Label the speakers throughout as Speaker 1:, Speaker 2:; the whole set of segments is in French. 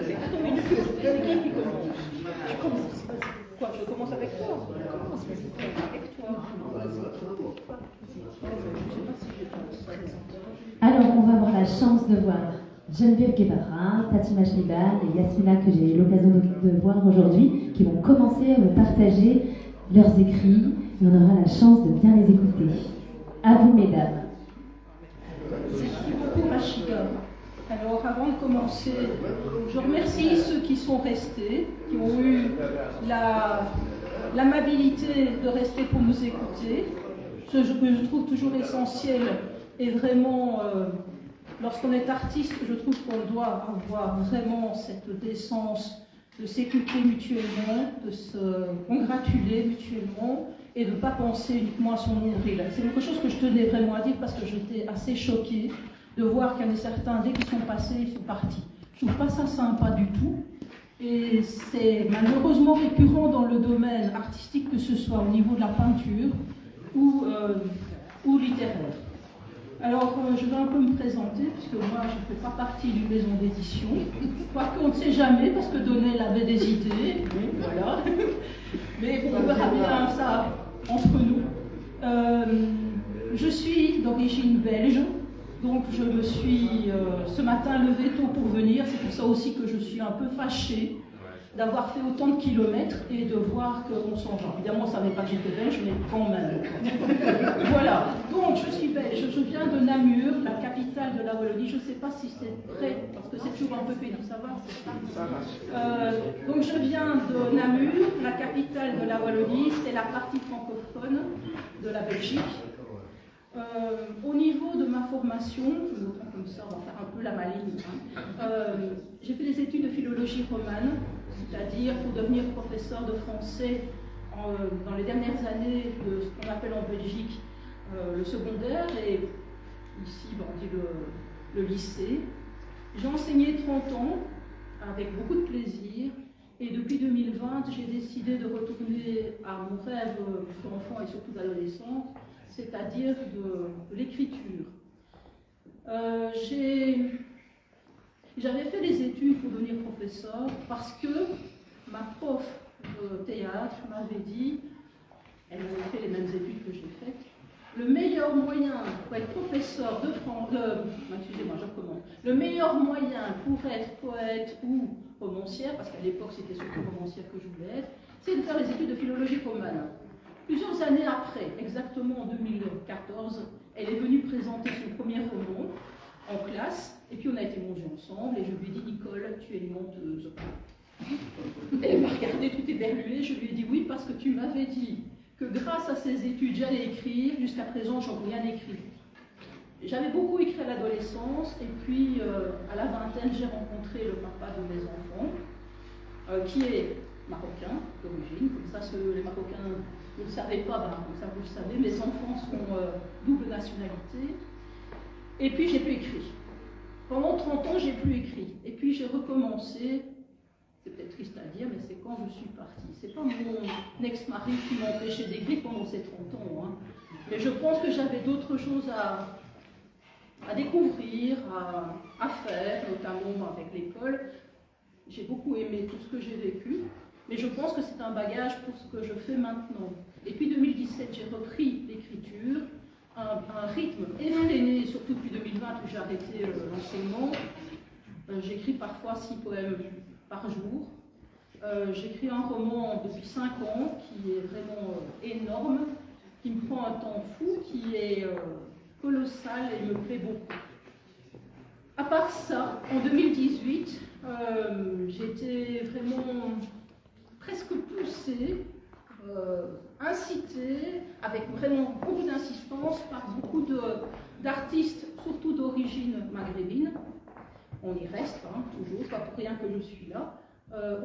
Speaker 1: C'est quand on met une flûte, c'est qui commence? Je commence. Quoi, je commence avec toi? Je commence avec toi.
Speaker 2: Alors, on va avoir la chance de voir Geneviève Guevara, Fatima Cheiban et Yasmina, que j'ai eu l'occasion de voir aujourd'hui, qui vont commencer à me partager leurs écrits, et on aura la chance de bien les écouter. À vous, mesdames.
Speaker 1: Merci beaucoup, Rachida. Alors, avant de commencer, je remercie ceux qui sont restés, qui ont eu l'amabilité de rester pour nous écouter. Ce que je trouve toujours essentiel et vraiment, lorsqu'on est artiste, je trouve qu'on doit avoir vraiment cette décence de s'écouter mutuellement, de se congratuler mutuellement et de ne pas penser uniquement à son nombril. C'est quelque chose que je tenais vraiment à dire parce que j'étais assez choquée de voir qu'il y en a certains, dès qu'ils sont passés, ils sont partis. Je ne trouve pas ça sympa du tout. Et c'est malheureusement récurrent dans le domaine artistique, que ce soit au niveau de la peinture ou littéraire. Alors, je vais un peu me présenter, puisque moi, je ne fais pas partie d'une maison d'édition. Quoique, on ne sait jamais, parce que Donnel avait des idées, voilà. Mais bon, on verra bien ça entre nous. Je suis d'origine belge, donc je me suis ce matin levée tôt pour venir. C'est pour ça aussi que je suis un peu fâchée d'avoir fait autant de kilomètres et de voir qu'on s'en va. Évidemment, on ne savait pas que j'étais belge, mais quand même. Voilà, donc je suis belge, je viens de Namur, la capitale de la Wallonie. Je ne sais pas si c'est prêt, parce que c'est toujours un peu pénible, ça va, donc je viens de Namur, la capitale de la Wallonie, c'est la partie francophone de la Belgique. Au niveau de ma formation, je vous montre comme ça, on va faire un peu la maligne. J'ai fait des études de philologie romane, c'est-à-dire pour devenir professeur de français dans les dernières années de ce qu'on appelle en Belgique le secondaire, et ici on dit le lycée. J'ai enseigné 30 ans avec beaucoup de plaisir, et depuis 2020 j'ai décidé de retourner à mon rêve d'enfant et surtout d'adolescent, c'est-à-dire de l'écriture. J'avais fait des études pour devenir professeur parce que ma prof de théâtre m'avait dit, elle avait fait les mêmes études que j'ai faites, le meilleur moyen pour être professeur excusez-moi, je recommence. Le meilleur moyen pour être poète ou romancière, parce qu'à l'époque c'était surtout romancière que je voulais être, c'est de faire les études de philologie romane. Plusieurs années après, exactement en 2014, elle est venue présenter son premier roman en classe, et puis on a été mangés ensemble, et je lui ai dit, Nicole, tu es une menteuse. Elle m'a regardée tout éberluée, je lui ai dit, oui, parce que tu m'avais dit que grâce à ces études, j'allais écrire, jusqu'à présent, j'en ai rien écrit. J'avais beaucoup écrit à l'adolescence, et puis à la vingtaine, j'ai rencontré le papa de mes enfants, qui est marocain d'origine, comme ça les Marocains ne le savaient pas, comme ça vous le savez, mes enfants sont double nationalité, et puis j'ai plus écrit. Pendant 30 ans, j'ai plus écrit, et puis j'ai recommencé, c'est peut-être triste à dire, mais c'est quand je suis partie. C'est pas mon ex-mari qui m'a empêché d'écrire pendant ces 30 ans, hein. Mais je pense que j'avais d'autres choses à découvrir, à faire, notamment avec l'école. J'ai beaucoup aimé tout ce que j'ai vécu, mais je pense que c'est un bagage pour ce que je fais maintenant. Et puis 2017, j'ai repris l'écriture, un rythme effréné, surtout depuis 2020 où j'ai arrêté l'enseignement. J'écris parfois 6 poèmes par jour. J'écris un roman depuis 5 ans qui est vraiment énorme, qui me prend un temps fou, qui est colossal et me plaît beaucoup. À part ça, en 2018, j'étais vraiment presque poussée, incitée, avec vraiment beaucoup d'insistance par beaucoup d'artistes, surtout d'origine maghrébine. On y reste, hein, toujours, pas pour rien que je suis là.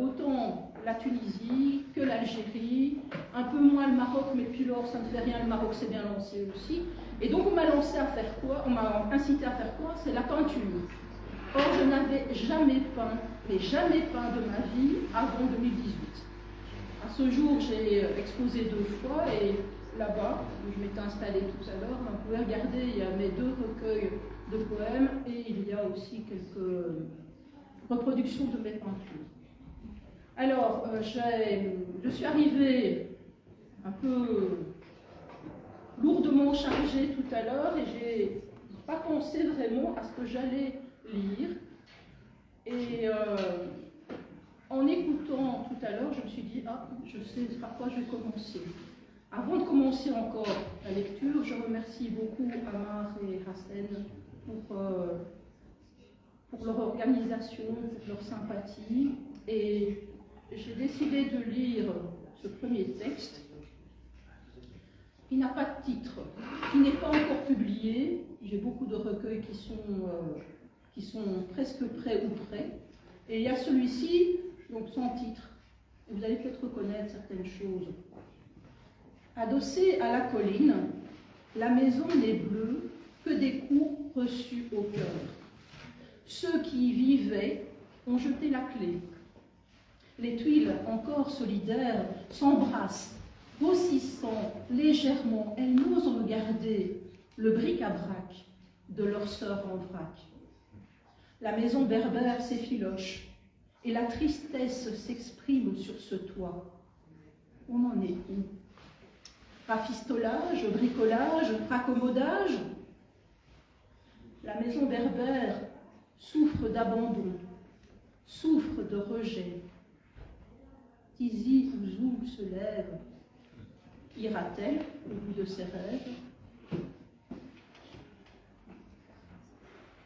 Speaker 1: Autant la Tunisie que l'Algérie, un peu moins le Maroc, mais puis alors ça ne fait rien, le Maroc s'est bien lancé aussi. Et donc on m'a lancé à faire quoi? On m'a incité à faire quoi? C'est la peinture. Or je n'avais jamais peint, mais jamais peint de ma vie avant 2018. À ce jour, j'ai exposé 2 fois, et là-bas, où je m'étais installée tout à l'heure, vous pouvez regarder, il y a mes 2 recueils de poèmes, et il y a aussi reproduction de mes peintures. Alors, je suis arrivée un peu lourdement chargée tout à l'heure et j'ai pas pensé vraiment à ce que j'allais lire. Et en écoutant tout à l'heure, je me suis dit, ah, je sais par quoi je vais commencer. Avant de commencer encore la lecture, je remercie beaucoup Amar et Hassen pour leur organisation, pour leur sympathie. Et j'ai décidé de lire ce premier texte. Il n'a pas de titre, il n'est pas encore publié. J'ai beaucoup de recueils qui sont presque prêts ou prêts. Et il y a celui-ci, donc sans titre. Vous allez peut-être reconnaître certaines choses. Adossée à la colline, la maison n'est bleue que des coups reçus au cœur. Ceux qui y vivaient ont jeté la clé. Les tuiles, encore solidaires, s'embrassent, grossissant légèrement. Elles n'osent regarder le bric-à-brac de leur sœur en vrac. La maison berbère s'effiloche et la tristesse s'exprime sur ce toit. On en est où? Rafistolage, bricolage, raccommodage? La maison berbère souffre d'abandon, souffre de rejet. Tizi Ouzou se lève. Ira-t-elle au bout de ses rêves?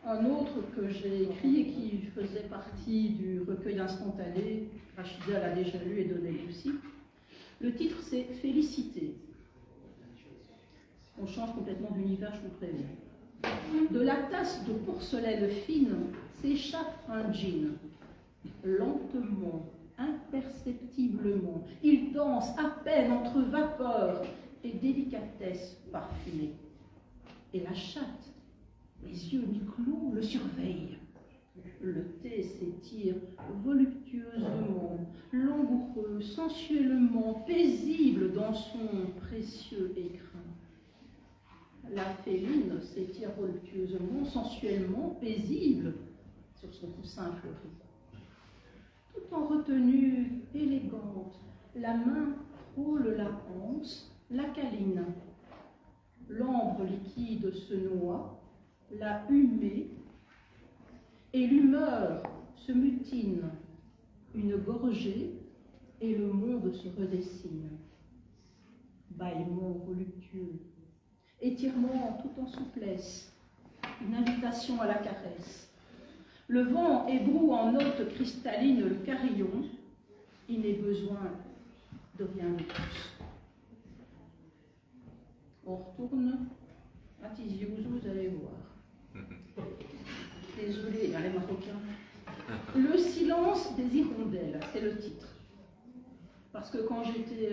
Speaker 1: Un autre que j'ai écrit et qui faisait partie du recueil instantané, Rachida l'a déjà lu et donné aussi. Le titre c'est Félicité. On change complètement d'univers, je vous préviens. De la tasse de porcelaine fine s'échappe un djinn. Lentement, imperceptiblement, il danse à peine entre vapeur et délicatesse parfumée. Et la chatte, les yeux mi-clos, le surveille. Le thé s'étire voluptueusement, langoureux, sensuellement, paisible dans son précieux écrin. La féline s'étire voluptueusement, sensuellement, paisible sur son coussin fleuri. Tout en retenue élégante, la main frôle la anse, la câline. L'ambre liquide se noie, la humée, et l'humeur se mutine. Une gorgée, et le monde se redessine. Bâillement voluptueux, étirement tout en souplesse, une invitation à la caresse. Le vent ébroue en notes cristallines le carillon, il n'est besoin de rien de plus. On retourne à Tizi Ouzou, vous allez voir. Désolé, les Marocains. Le silence des hirondelles, c'est le titre. Parce que quand j'étais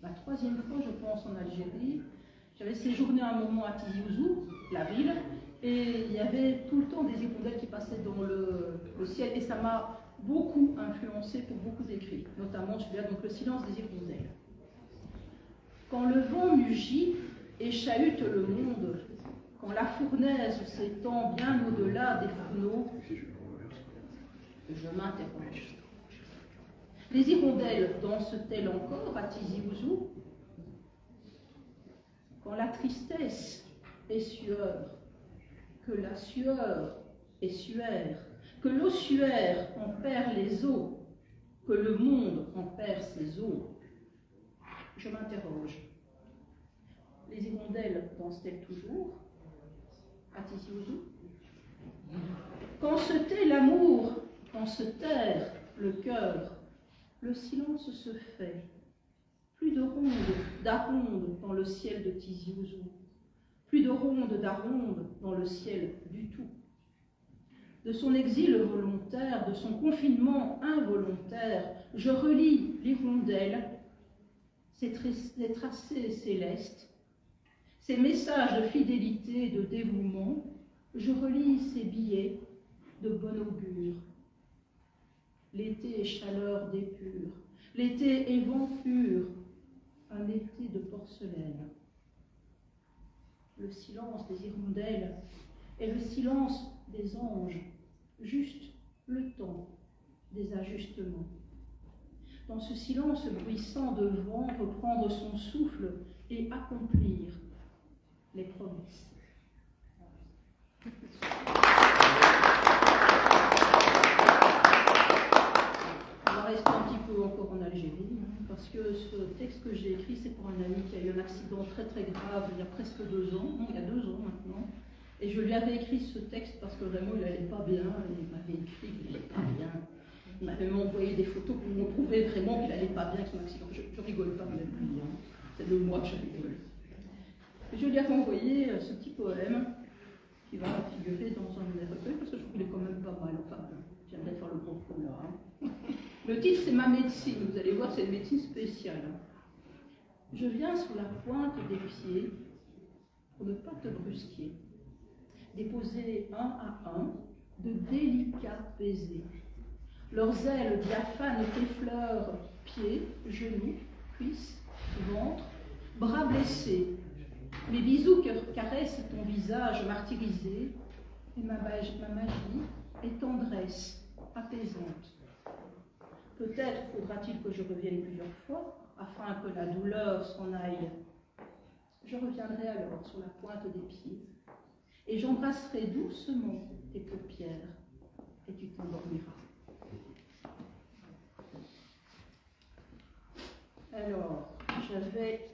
Speaker 1: la troisième fois, je pense, en Algérie, j'avais séjourné un moment à Tizi Ouzou, la ville, et il y avait tout le temps des hirondelles qui passaient dans le ciel, et ça m'a beaucoup influencé pour beaucoup d'écrits, notamment celui-là, donc le silence des hirondelles. Quand le vent mugit et chahute le monde, quand la fournaise s'étend bien au-delà des fourneaux, je m'interroge. Les hirondelles dansent-elles encore à Tizi Ouzou? Quand la tristesse est sueur, que la sueur est suaire, que l'ossuaire en perd les os, que le monde en perd ses os, je m'interroge. Les hirondelles dansent-elles toujours à Tizi Ouzou? Quand se tait l'amour, quand se terre le cœur, le silence se fait. Plus de rondes d'arondes dans le ciel de Tizi Ouzou. Plus de rondes d'arondes dans le ciel du tout. De son exil volontaire, de son confinement involontaire, je relis l'hirondelle, ses tracés célestes, ses messages de fidélité et de dévouement. Je relis ses billets de bon augure. L'été est chaleur d'épure, l'été est vent pur, un été de porcelaine. Le silence des hirondelles est le silence des anges, juste des ajustements. Dans ce silence bruissant devant reprendre son souffle et accomplir les promesses. On va rester un petit peu encore en Algérie, parce que ce texte que j'ai écrit, c'est pour un ami qui a eu un accident très très grave il y a presque 2 ans, non, il y a 2 ans maintenant. Et je lui avais écrit ce texte parce que vraiment il n'allait pas bien, il m'avait écrit qu'il n'allait pas bien. Il m'avait même envoyé des photos pour me prouver vraiment qu'il n'allait pas bien avec son accident. Je rigole pas avec lui, hein. C'est de moi que je rigole. Je lui avais envoyé ce petit poème qui va figurer dans un de mes recueils parce que je trouve qu'il est quand même pas mal. Enfin, j'aimerais faire le bon coup là. Hein. Le titre c'est Ma médecine, vous allez voir, c'est une médecine spéciale. Je viens sur la pointe des pieds pour ne pas te brusquer. Déposer un à un de délicats baisers. Leurs ailes diaphanes t'effleurent pieds, genoux, cuisses, ventre, bras blessés. Mes bisous caressent ton visage martyrisé, et ma magie est tendresse apaisante. Peut-être faudra-t-il que je revienne plusieurs fois, afin que la douleur s'en aille. Je reviendrai alors sur la pointe des pieds, et j'embrasserai doucement tes paupières, et tu t'endormiras. Alors, j'avais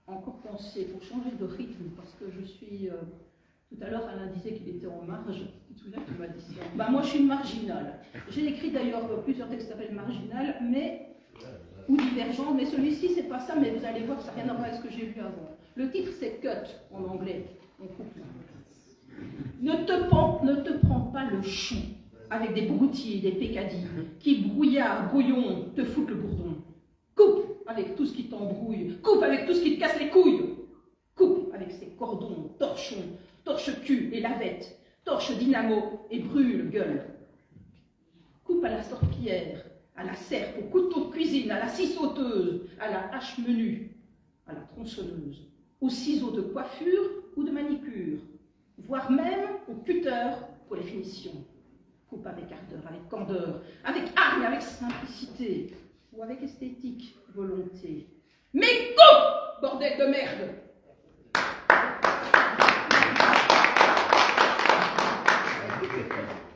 Speaker 1: encore pensé, pour changer de rythme, parce que je suis... tout à l'heure, Alain disait qu'il était en marge. Tu te souviens que tu m'as dit ça? Bah, moi, je suis une marginale. J'ai écrit d'ailleurs plusieurs textes qui s'appellent Marginal, mais... ou Divergent, mais celui-ci, c'est pas ça, mais vous allez voir que ça n'a rien à voir avec ce que j'ai lu avant. Le titre, c'est Cut, en anglais. On coupe. Ne te prends pas le chou avec des broutilles, des pécadilles, qui brouillard, brouillon, te foutent le bourdon. Coupe avec tout ce qui t'embrouille, coupe avec tout ce qui te casse les couilles, coupe avec ses cordons, torchons, torche-cul et lavette, torche dynamo et brûle-gueule. Coupe à la sorpière, à la serpe, au couteau de cuisine, à la scie sauteuse, à la hache menue, à la tronçonneuse, aux ciseaux de coiffure ou de manicure, voire même au cutter pour les finitions. Coupe avec ardeur, avec candeur, avec hargne, avec simplicité, ou avec esthétique, volonté. Mais coupe, bordel de merde!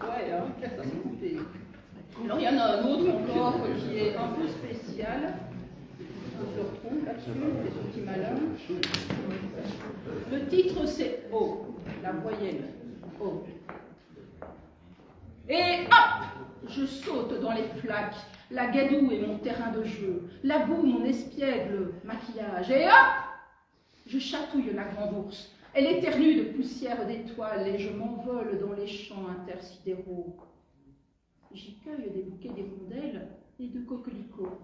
Speaker 1: Ouais, hein, ça s'est coupé. Alors il y en a un autre encore qui est un peu spécial. Je le retrouve là-dessus, c'est ce petit malin. Le titre c'est O, la voyelle O. Et hop, je saute dans les flaques. La gadoue est mon terrain de jeu, la boue mon espiègle maquillage, et hop, je chatouille la grande ours. Elle éternue de poussière d'étoiles et je m'envole dans les champs intersidéraux. J'y cueille des bouquets d'hirondelles et de coquelicots.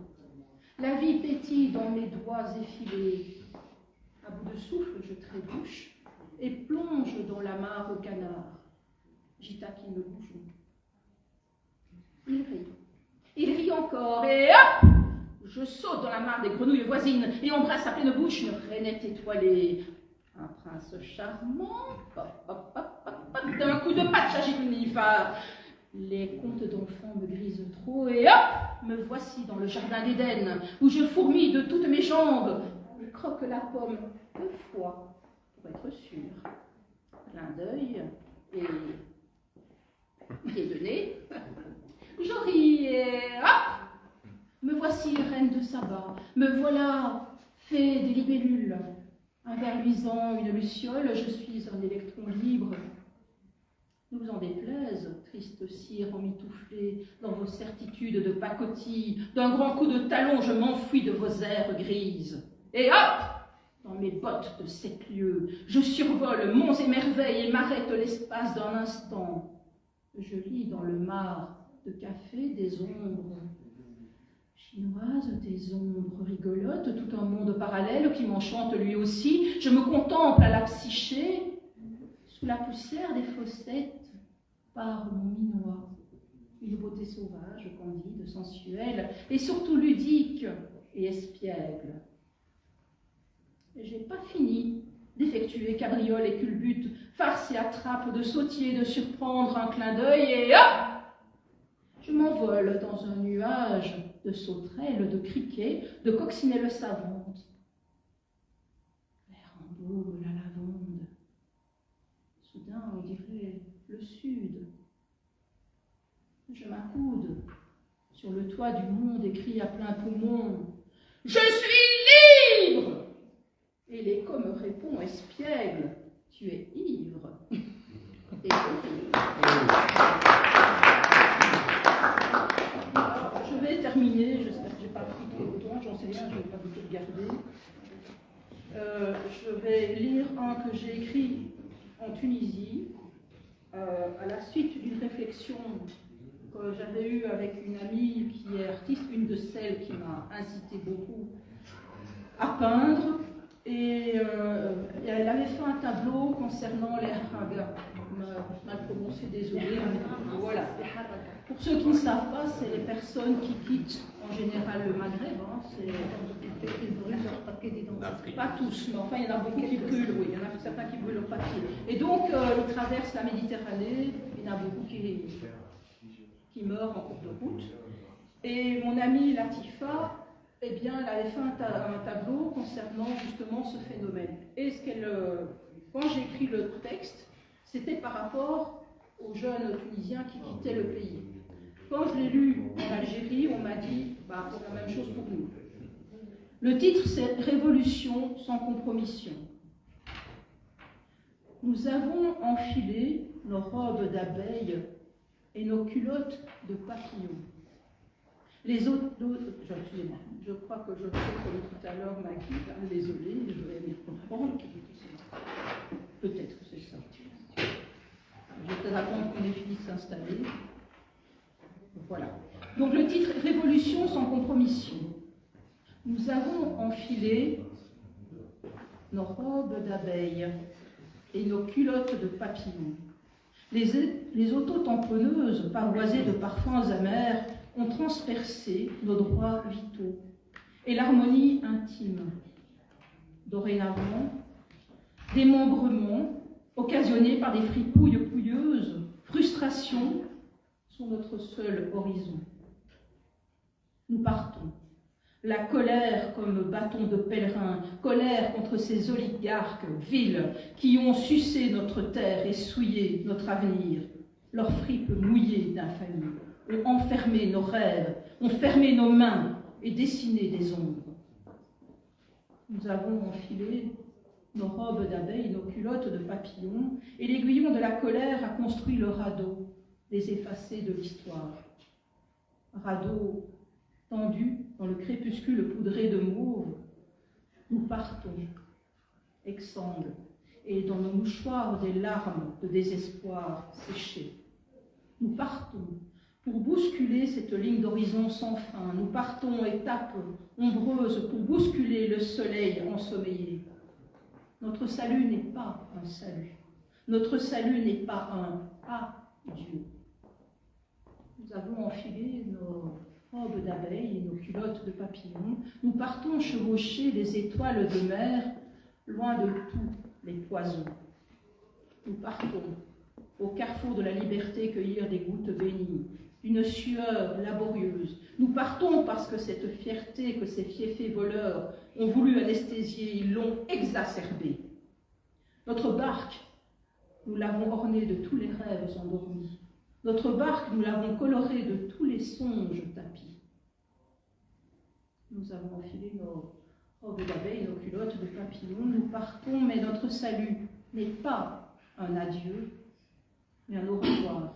Speaker 1: La vie pétille dans mes doigts effilés. À bout de souffle, je trébuche et plonge dans la mare au canard. J'y taquine le bouchon. Il rit. Il rit encore, et hop! Je saute dans la mare des grenouilles voisines et embrasse à pleine bouche une rainette étoilée. Un prince charmant, hop, hop, hop, hop, hop, d'un coup de patte j'agite le nénuphar. Les contes d'enfants me grisent trop, et hop! Me voici dans le jardin d'Éden, où je fourmille de toutes mes jambes. Je croque la pomme 2 fois, pour être sûr. Clin d'œil et pied de nez. Je ris et hop! Me voici reine de Saba, me voilà fée des libellules. Un ver luisant, une luciole, je suis un électron libre. Ne vous en déplaise, triste cire emmitouflée dans vos certitudes de pacotille, d'un grand coup de talon, je m'enfuis de vos aires grises. Et hop! Dans mes bottes de 7 lieues, je survole monts et merveilles et m'arrête l'espace d'un instant. Je lis dans le mar de café des ombres. Chinoise, des ombres rigolotes, tout un monde parallèle qui m'enchante lui aussi. Je me contemple à la psyché, sous la poussière des fossettes, par mon minois. Une beauté sauvage, candide, sensuelle, et surtout ludique et espiègle. Et j'ai pas fini d'effectuer cabriole et culbute, farce et attrape, de sautiller, de surprendre un clin d'œil, et hop! Je m'envole dans un nuage de sauterelles, de criquets, de coccinelles savantes. L'air embaume la lavande. Soudain, on dirait le sud. Je m'accoude sur le toit du monde et crie à plein poumon « Je suis libre !» Et l'écho me répond espiègle « Tu es ivre !» Et je vais terminer, j'espère que je n'ai pas pris trop de temps, j'en sais rien, je ne vais pas vous tout regarder. Je vais lire un que j'ai écrit en Tunisie, à la suite d'une réflexion que j'avais eue avec une amie qui est artiste, une de celles qui m'a incité beaucoup à peindre. Et elle avait fait un tableau concernant les haragas. Mal prononcé, désolé. Voilà. Pour ceux qui ne savent pas, c'est les personnes qui quittent en général le Maghreb. Pas tous, mais enfin il y en a beaucoup qui brûlent, oui, il y en a certains qui brûlent leur papier. Et donc ils traversent la Méditerranée, il y en a beaucoup qui meurent en cours de route. Et mon amie Latifa, eh bien, elle avait fait un tableau concernant justement ce phénomène. Et quand j'ai écrit le texte, c'était par rapport aux jeunes Tunisiens qui quittaient le pays. Quand je l'ai lu en Algérie, on m'a dit bah, la même chose pour nous. Le titre, c'est « Révolution sans compromission ». Nous avons enfilé nos robes d'abeilles et nos culottes de papillons. Les autres, excusez-moi, je crois que je fais comme tout à l'heure Maggie, désolée, je vais m'y reprendre. Peut-être que c'est ça. Je vais peut-être attendre qu'on ait fini de s'installer. Voilà. Donc le titre « Révolution sans compromission ». Nous avons enfilé nos robes d'abeilles et nos culottes de papillons. Les autotamponneuses, pavoisées de parfums amers, ont transpercé nos droits vitaux et l'harmonie intime. Dorénavant, démembrement occasionnés par des fripouilles pouilleuses, frustrations sont notre seul horizon. Nous partons. La colère comme bâton de pèlerin, colère contre ces oligarques vils qui ont sucé notre terre et souillé notre avenir. Leurs fripes mouillées d'infamie ont enfermé nos rêves, ont fermé nos mains et dessiné des ombres. Nous avons enfilé nos robes d'abeilles, nos culottes de papillons, et l'aiguillon de la colère a construit le radeau des effacés de l'histoire. Radeau tendu dans le crépuscule poudré de mauve, nous partons, exsangues, et dans nos mouchoirs des larmes de désespoir séchées. Nous partons pour bousculer cette ligne d'horizon sans fin. Nous partons, étape ombreuse, pour bousculer le soleil ensommeillé. Notre salut n'est pas un salut. Notre salut n'est pas un adieu. Nous avons enfilé nos robes d'abeilles et nos culottes de papillons. Nous partons chevaucher les étoiles de mer, loin de tous les poisons. Nous partons au carrefour de la liberté cueillir des gouttes bénies, une sueur laborieuse. Nous partons parce que cette fierté que ces fiefés voleurs ont voulu anesthésier, ils l'ont exacerbée. Notre barque, nous l'avons ornée de tous les rêves endormis. Notre barque, nous l'avons colorée de tous les songes tapis. Nous avons enfilé nos robes d'abeilles, nos culottes de papillons. Nous partons, mais notre salut n'est pas un adieu, mais un au revoir.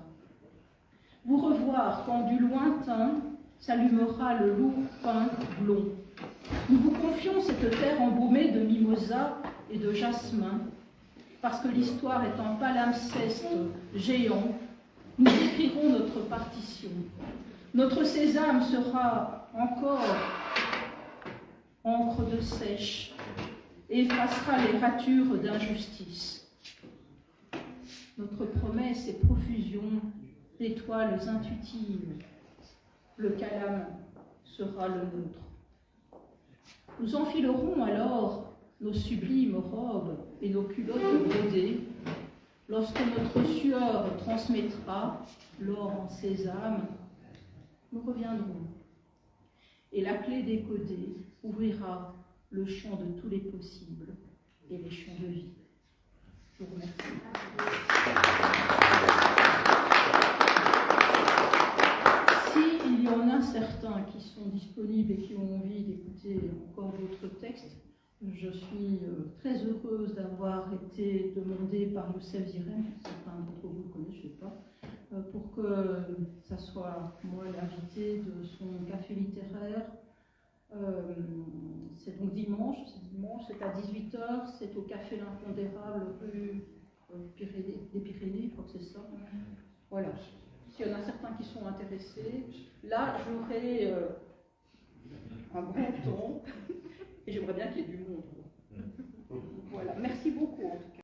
Speaker 1: Vous revoir quand du lointain s'allumera le lourd pain blond. Nous vous confions cette terre embaumée de mimosas et de jasmin, parce que l'histoire est un palimpseste géant. Nous écrirons notre partition. Notre sésame sera encore encre de sèche et effacera les ratures d'injustice. Notre promesse est profusion d'étoiles intuitives. Le calame sera le nôtre. Nous enfilerons alors nos sublimes robes et nos culottes brodées lorsque notre sueur transmettra, l'or en sésame, nous reviendrons. Et la clé décodée ouvrira le champ de tous les possibles et les champs de vie. Je vous remercie. S'il y en a certains qui sont disponibles et qui ont envie d'écouter encore d'autres textes, je suis très heureuse d'avoir été demandée par Youssef Zirem, certains d'entre vous ne connaissez pas, pour que ça soit moi l'invité de son café littéraire. C'est donc dimanche, c'est à 18h, c'est au café L'Impondérable, rue des Pyrénées, je crois que c'est ça. Voilà. S'il y en a certains qui sont intéressés, là j'aurai un bon temps et j'aimerais bien qu'il y ait du monde. Voilà, merci beaucoup en tout cas.